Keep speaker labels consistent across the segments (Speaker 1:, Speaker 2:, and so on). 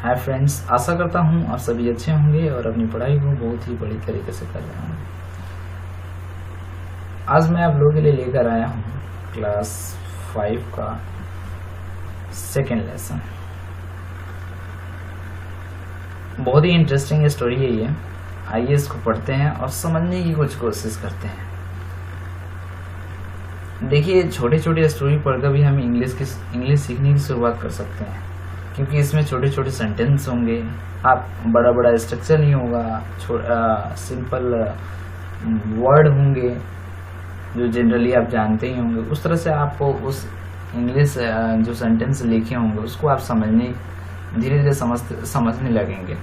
Speaker 1: Hi friends, आशा करता हूँ आप सभी अच्छे होंगे और अपनी पढ़ाई को बहुत ही बड़ी तरीके से कर रहे होंगे। आज मैं आप लोगों के लिए लेकर आया हूँ क्लास 5 का सेकेंड लेसन। बहुत ही इंटरेस्टिंग स्टोरी है ये। आइए इसको पढ़ते हैं और समझने की कुछ कोशिश करते हैं। देखिए, छोटे छोटे स्टोरी पढ़कर भी हम इंग्लिश सीखने की शुरुआत कर सकते हैं, क्योंकि इसमें छोटे छोटे सेंटेंस होंगे। आप बड़ा बड़ा स्ट्रक्चर नहीं होगा, सिंपल वर्ड होंगे जो जनरली आप जानते ही होंगे। उस तरह से आपको उस इंग्लिश जो सेंटेंस लिखे होंगे उसको आप धीरे धीरे समझने लगेंगे।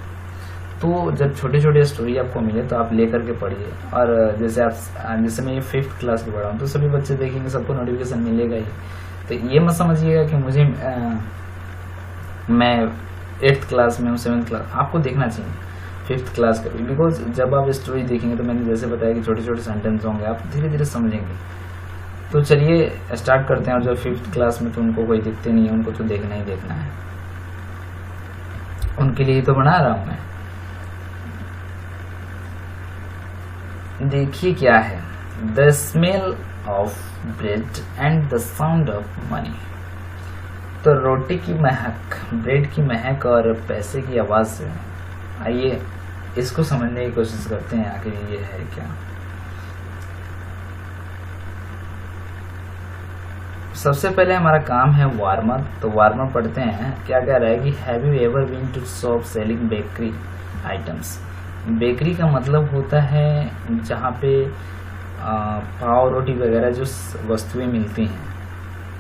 Speaker 1: तो जब छोटे छोटे स्टोरी आपको मिले तो आप लेकर के पढ़िए। और जैसे मैं ये 5th क्लास की पढ़ा हूँ तो सभी बच्चे देखेंगे, सबको नोटिफिकेशन मिलेगा ही। तो ये मत समझिएगा कि मुझे मैं 8th क्लास में हूँ, 7th क्लास। आपको देखना चाहिए 5th क्लास का भी, बिकॉज जब आप स्टोरी देखेंगे तो मैंने जैसे बताया कि छोटे छोटे सेंटेंस होंगे, आप धीरे धीरे समझेंगे। तो चलिए स्टार्ट करते हैं। और जो 5th क्लास में तो उनको कोई दिखते नहीं है, उनको तो देखना ही देखना है, उनके लिए तो बना रहा हूं मैं। देखिए क्या है, the smell of bread and the sound of money. तो रोटी की महक, ब्रेड की महक और पैसे की आवाज से, आइए इसको समझने की कोशिश करते हैं आखिर ये है क्या। सबसे पहले हमारा काम है वार्म अप। तो वार्म अप पढ़ते हैं। क्या कह रहा है कि have you ever been to shop selling bakery items. Bakery का मतलब होता है जहाँ पे पाव रोटी वगैरह जो वस्तुएं मिलती हैं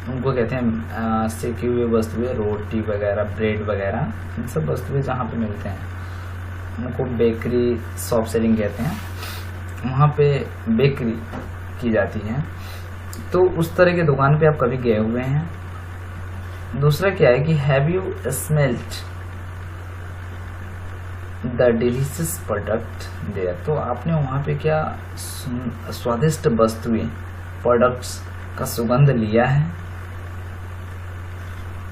Speaker 1: उनको कहते हैं सेकी हुए वस्तुएं, रोटी वगैरह, ब्रेड वगैरह, इन सब वस्तुएं जहाँ पे मिलते हैं उनको बेकरी शॉप सेलिंग कहते हैं। वहाँ पे बेकरी की जाती है। तो उस तरह के दुकान पे आप कभी गए हुए हैं। दूसरा क्या है कि have you smelled the delicious product there. तो आपने वहाँ पे क्या स्वादिष्ट वस्तुएं, प्रोडक्ट्स का सुगंध लिया है।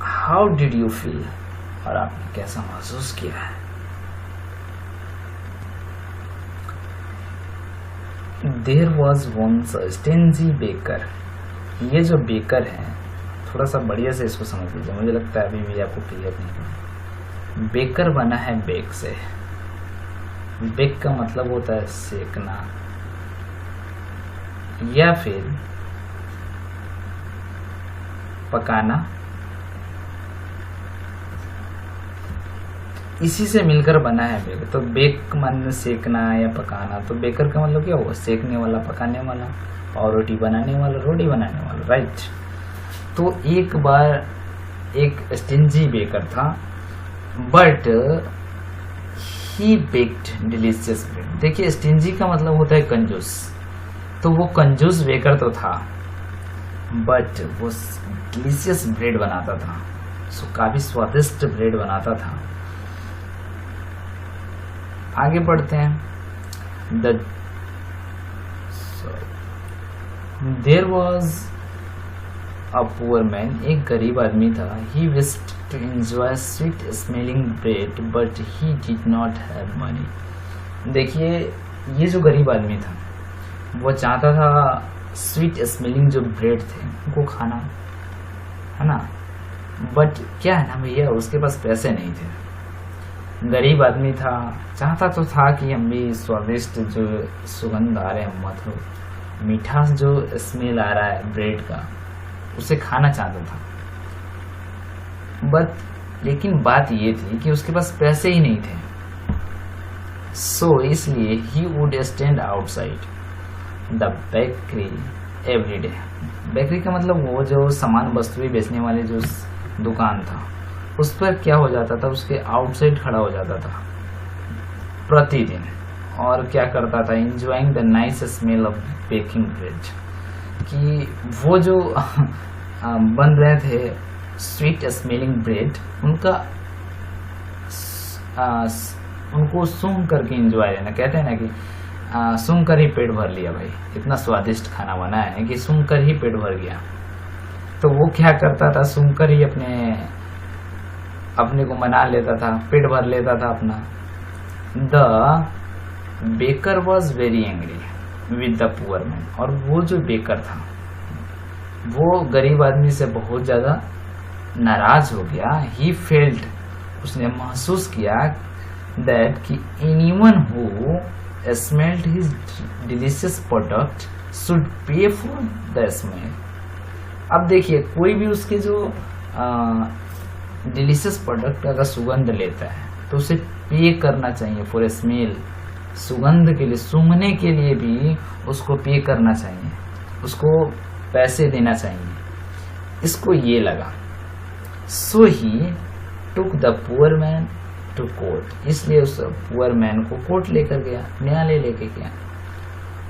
Speaker 1: हाउ डिड यू फील, और आपने कैसा महसूस किया है। There was once a stingy baker. ये जो बेकर है, थोड़ा सा बढ़िया से इसको समझ लीजिए, मुझे लगता है अभी भी आपको क्लियर नहीं हुआ। बेकर बना है बेक से। बेक का मतलब होता है सेकना या फिर पकाना। इसी से मिलकर बना है बेक। तो बेक मन सेकना या पकाना। तो बेकर का मतलब क्या हुआ, सेकने वाला, पकाने वाला, और रोटी बनाने वाला, रोटी बनाने वाला, राइट। तो एक बार एक स्टिंजी बेकर था, but he baked delicious bread. देखिए, स्टिंजी का मतलब होता है कंजूस। तो वो कंजूस बेकर तो था, बट वो डिलीशियस ब्रेड बनाता था। सो काफी स्वादिष्ट ब्रेड बनाता था। आगे बढ़ते हैं। There was a poor man. एक गरीब आदमी था। He wished to enjoy sweet smelling bread but he did not have money. देखिए, ये जो गरीब आदमी था वो चाहता था स्वीट स्मेलिंग जो ब्रेड थे उनको खाना, है ना, बट क्या है ना भैया, उसके पास पैसे नहीं थे। गरीब आदमी था, चाहता तो था कि हम भी स्वादिष्ट जो सुगंध आ रहे हैं, मतलब मीठा जो स्मेल आ रहा है ब्रेड का, उसे खाना चाहता था। लेकिन बात ये थी कि उसके पास पैसे ही नहीं थे। सो इसलिए he would stand outside the bakery every day. Bakery का मतलब वो जो सामान वस्तुएं बेचने वाले जो दुकान था, उस पर क्या हो जाता था, उसके आउटसाइड खड़ा हो जाता था प्रतिदिन। और क्या करता था, enjoying the nice smell of baking bread. कि वो जो बन रहे थे स्वीट स्मेलिंग ब्रेड, उनको सूंघ करके इंजॉय लेना। कहते हैं ना कि सूंघ कर ही पेट भर लिया। भाई, इतना स्वादिष्ट खाना बना है कि सूंघ कर ही पेट भर गया। तो वो क्या करता था, सूंघ कर ही अपने अपने को मना लेता था, पेट भर लेता था अपना। The baker was very angry with the poor man, और वो जो बेकर था वो गरीब आदमी से बहुत ज्यादा नाराज हो गया। ही फेल्ट, उसने महसूस किया दैट कि anyone who smelled his delicious product should pay for the smell. अब देखिए, कोई भी उसके जो डिलीशियस प्रोडक्ट का सुगंध लेता है तो उसे पे करना चाहिए फॉर स्मेल, सुगंध के लिए, सूंघने के लिए भी उसको पे करना चाहिए, उसको पैसे देना चाहिए। इसको ये लगा, so he took the poor man to court, इसलिए उस पुअर मैन को कोर्ट लेकर गया, न्यायालय लेके गया।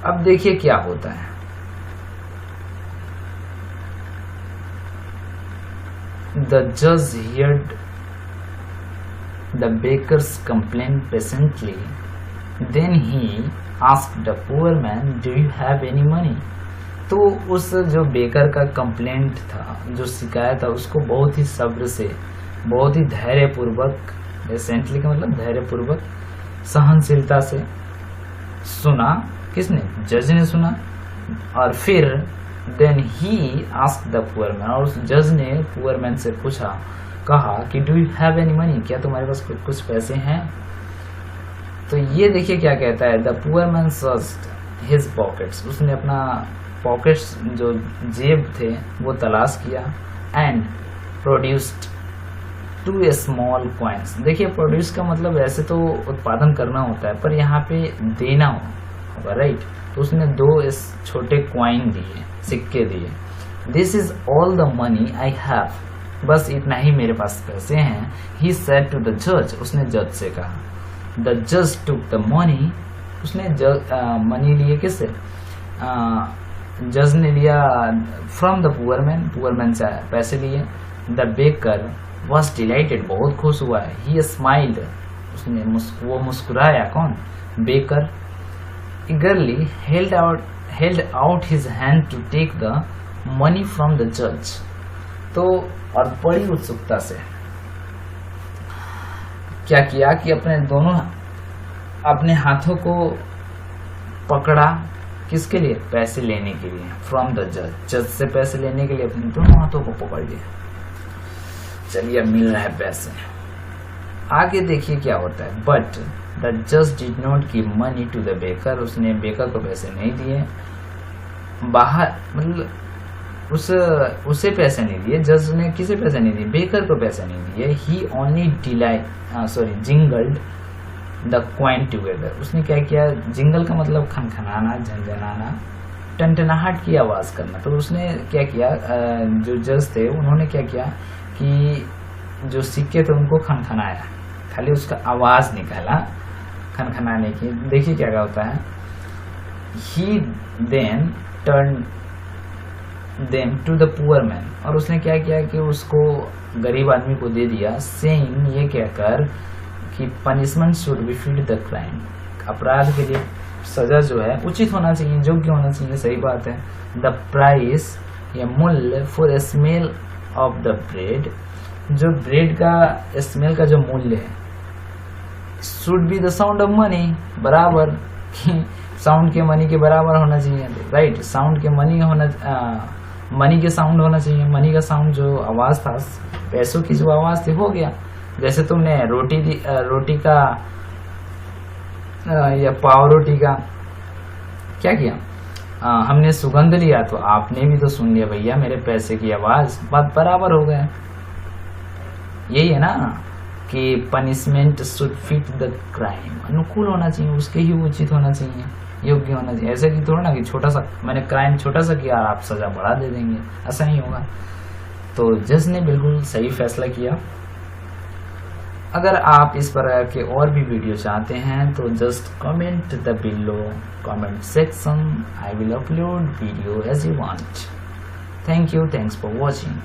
Speaker 1: अब देखिए क्या होता है। द जज heard the baker's complaint patiently, then he asked the poor man, do you have any money. तो उस जो बेकर का कंप्लेंट था, जो शिकायत था, उसको बहुत ही सब्र से, बहुत ही धैर्यपूर्वक, पेशेंटली का मतलब धैर्यपूर्वक, सहनशीलता से सुना। किसने? जज ने सुना। और फिर then he asked the poor man, और उस जज ने पुअर मैन से पूछा, कहा कि do you have any money, क्या तुम्हारे पास कुछ पैसे हैं? तो ये देखिए क्या कहता है, the poor man searched his pockets, उसने अपना पॉकेट्स जो जेब थे वो तलाश किया, एंड प्रोड्यूस्ड 2 स्मॉल कॉइन्स। देखिए, प्रोड्यूस का मतलब ऐसे तो उत्पादन करना होता है, पर यहाँ पे देना होगा, राइट? तो उसने 2 छोटे कॉइन दिए, सिक्के दिए। This is all the money I have, बस इतना ही मेरे पास पैसे हैं। ही सेड टू द जज, उसने जज से कहा। द जज टुक द मनी, उसने मनी लिए किससे? जज ने लिया from the poor man, poor man से पैसे लिए। द बेकर वॉज डिलाइटेड, बहुत खुश हुआ है। ही स्माइल्ड, उसने वो मुस्कुराया। कौन? Baker. Eagerly held out his hand to take the money from the जज। तो और बड़ी उत्सुकता से क्या किया कि अपने हाथों को पकड़ा, किसके लिए? पैसे लेने के लिए। फ्रॉम द जज से पैसे लेने के लिए अपने दोनों हाथों को पकड़ लिया। चलिए, अब मिल रहा है पैसे। आगे देखिए क्या होता है। बट द जज did not give money to the baker, उसने बेकर को पैसे नहीं दिए। बाहर मतलब उसे पैसे नहीं दिए, जज ने किसे पैसे नहीं दिए? बेकर को पैसे नहीं दिए। ही ओनली जिंगल्ड द कॉइन टुगेदर, उसने क्या किया? जिंगल का मतलब खनखनाना, झंझनाना, टनटनाहट की आवाज करना। तो उसने क्या किया, जो जज थे उन्होंने क्या किया कि जो सिक्के थे उनको खनखनाया, खाली उसका आवाज निकाला खनखनाने की। देखिए क्या होता है। He then turn them to the poor man, और उसने क्या किया कि उसको गरीब आदमी को दे दिया, सेइंग, ये कहकर कि punishment should be fit the crime, अपराध के लिए सजा जो है उचित होना चाहिए, योग्य होना चाहिए। सही बात है। द प्राइस या मूल्य for a smell of the bread, जो ब्रेड का स्मेल का जो मूल्य है, should be the sound of money, बराबर साउंड के मनी के बराबर होना चाहिए, राइट? साउंड के मनी के साउंड होना चाहिए। मनी का साउंड जो आवाज था, पैसों की जो आवाज थी, हो गया। जैसे तुमने रोटी का या पाव रोटी का क्या किया, हमने सुगंध लिया तो आपने भी तो सुन लिया भैया मेरे पैसे की आवाज, बात बराबर हो गया। यही है ना कि punishment should fit the crime, अनुकूल होना चाहिए, उसके ही उचित होना चाहिए, योग्य होना चाहिए। ऐसे कि थोड़ा ना कि छोटा सा मैंने क्राइम छोटा सा किया आप सजा बढ़ा दे देंगे, ऐसा नहीं होगा। तो जज ने बिल्कुल सही फैसला किया। अगर आप इस प्रकार के और भी वीडियो चाहते हैं तो just comment the below comment section, I will upload video as you want. Thank you, thanks for watching.